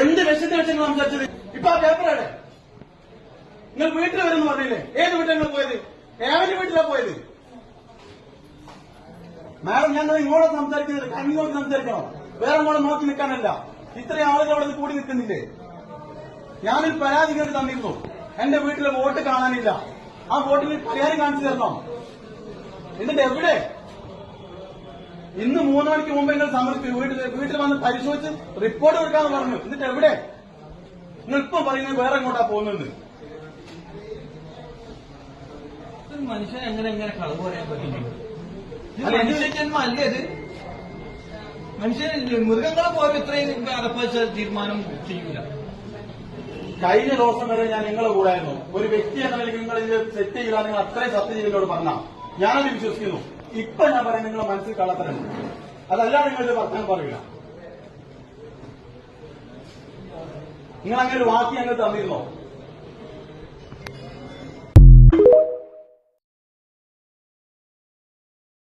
എന്ത് വിഷയത്തെ വെച്ച് നിങ്ങൾ സംസാരിച്ചത്? ഇപ്പൊ ആ പേപ്പറാണ് നിങ്ങൾ വീട്ടിൽ വരുമെന്ന് പറഞ്ഞില്ലേ? ഏത് വീട്ടിൽ നിങ്ങൾ പോയത്? ഏവന്റെ വീട്ടിലാ പോയത്? മാഡം, ഞാൻ ഇങ്ങോട്ട് സംസാരിക്കുന്നത് കണ്ണിങ്ങോട്ട് സംസാരിക്കണം, വേറെ അങ്ങോട്ട് നോക്കി നിൽക്കാനല്ല. ഇത്രയും ആളുകൾ അവിടെ കൂടി നിൽക്കുന്നില്ലേ? ഞാനൊരു പരാതി കേട്ട് തന്നിരുന്നു. എന്റെ വീട്ടിലെ വോട്ട് കാണാനില്ല, ആ വോട്ടിന് പരിഹാരം കാണിച്ചു തരണം. എന്നിട്ട് എവിടെ? ഇന്ന് 3 മണിക്ക് മുമ്പ് നിങ്ങൾ വീട്ടിൽ വന്ന് പരിശോധിച്ച് റിപ്പോർട്ട് കൊടുക്കാന്ന് പറഞ്ഞു. എന്നിട്ട് എവിടെ? നിങ്ങൾ ഇപ്പം പറയുന്നത് വേറെ എങ്ങോട്ടാ പോകുന്നത്? മനുഷ്യൻ എങ്ങനെ കളവ് പറയാൻ പറ്റില്ല? മനുഷ്യജന്മല്ലേ ഇത്? മനുഷ്യൻ മൃഗങ്ങളെ പോലെ ഇത്രയും അറപ്പച്ച തീരുമാനം ചെയ്യൂല. കഴിഞ്ഞ ദിവസം വരെ ഞാൻ നിങ്ങളെ കൂടായിരുന്നു. ഒരു വ്യക്തി എന്ന നിലയ്ക്ക് നിങ്ങൾ ഇത് സെറ്റ് ചെയ്യില്ല, നിങ്ങൾ അത്രയും സത്യം ചെയ്തോട് പറഞ്ഞ ഞാനത് വിശ്വസിക്കുന്നു. ഇപ്പൊ ഞാൻ പറയാം, നിങ്ങളെ മനസ്സിൽ കള്ളത്തരമുണ്ട്. അതല്ല നിങ്ങളുടെ വർത്തമാനം പറയില്ല. നിങ്ങൾ അങ്ങനെ ഒരു വാക്ക് ഞങ്ങൾ തന്നിരുന്നോ?